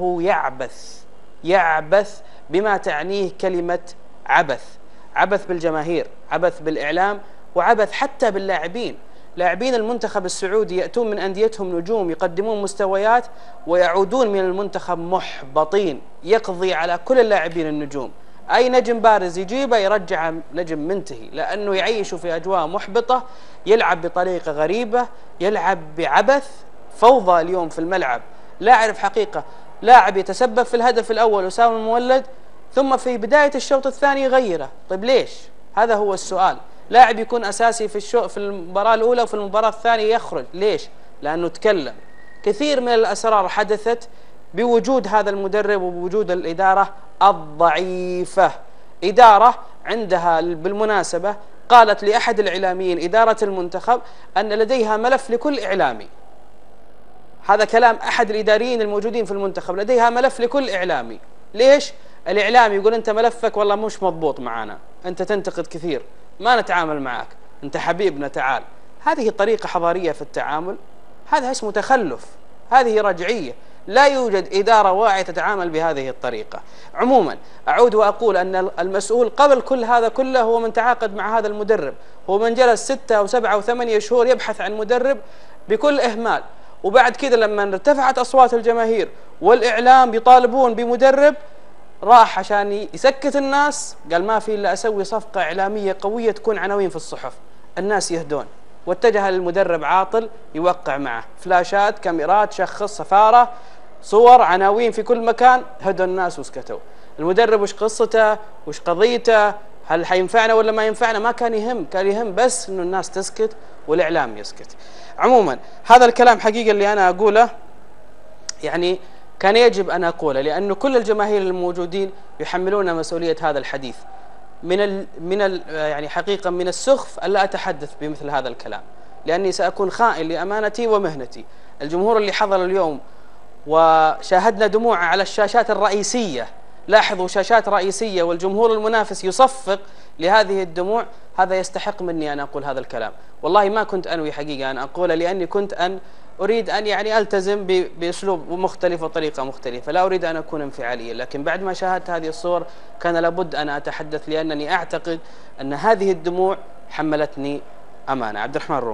هو يعبث بما تعنيه كلمة عبث. عبث بالجماهير، عبث بالإعلام، وعبث حتى باللاعبين. لاعبين المنتخب السعودي يأتون من أنديتهم نجوم يقدمون مستويات ويعودون من المنتخب محبطين، يقضي على كل اللاعبين النجوم. أي نجم بارز يجيبه يرجع نجم منتهي، لأنه يعيش في أجواء محبطة، يلعب بطريقة غريبة، يلعب بعبث، فوضى اليوم في الملعب. لا أعرف حقيقة، لاعب يتسبب في الهدف الأول أسامة المولد، ثم في بداية الشوط الثاني يغيره. طيب ليش؟ هذا هو السؤال. لاعب يكون أساسي في المباراة الأولى وفي المباراة الثانية يخرج، ليش؟ لأنه تكلم. كثير من الأسرار حدثت بوجود هذا المدرب وبوجود الإدارة الضعيفة. إدارة عندها بالمناسبة قالت لأحد الإعلاميين إدارة المنتخب أن لديها ملف لكل إعلامي. هذا كلام أحد الإداريين الموجودين في المنتخب، لديها ملف لكل إعلامي. ليش؟ الإعلامي يقول أنت ملفك والله مش مضبوط معنا، أنت تنتقد كثير، ما نتعامل معك، أنت حبيبنا تعال. هذه طريقة حضارية في التعامل؟ هذا اسمه تخلف، هذه رجعية. لا يوجد إدارة واعية تتعامل بهذه الطريقة. عموما أعود وأقول أن المسؤول قبل كل هذا كله هو من تعاقد مع هذا المدرب، هو من جلس 6 أو 7 أو 8 شهور يبحث عن مدرب بكل إهمال، وبعد كذا لما ارتفعت أصوات الجماهير والإعلام يطالبون بمدرب، راح عشان يسكت الناس قال ما في إلا أسوي صفقة إعلامية قوية تكون عناوين في الصحف، الناس يهدون. واتجه للمدرب عاطل يوقع معه فلاشات، كاميرات، شخص، سفارة، صور، عناوين في كل مكان، هدوا الناس وسكتوا. المدرب وش قصته؟ وش قضيته؟ هل حينفعنا ولا ما ينفعنا؟ ما كان يهم، كان يهم بس إنه الناس تسكت والإعلام يسكت. عموما هذا الكلام حقيقة اللي أنا أقوله يعني كان يجب أن أقوله، لأنه كل الجماهير الموجودين يحملون مسؤولية هذا الحديث. يعني حقيقة من السخف ألا أتحدث بمثل هذا الكلام، لأني سأكون خائن لأمانتي ومهنتي. الجمهور اللي حضر اليوم وشاهدنا دموع على الشاشات الرئيسية، لاحظوا شاشات رئيسية والجمهور المنافس يصفق لهذه الدموع، هذا يستحق مني أن أقول هذا الكلام. والله ما كنت أنوي حقيقة أن أقوله، لأني كنت أريد أن يعني ألتزم بأسلوب مختلف وطريقة مختلفة، لا أريد أن أكون انفعاليا. لكن بعد ما شاهدت هذه الصور كان لابد أن أتحدث، لأنني أعتقد أن هذه الدموع حملتني أمانة. عبد الرحمن الرومي.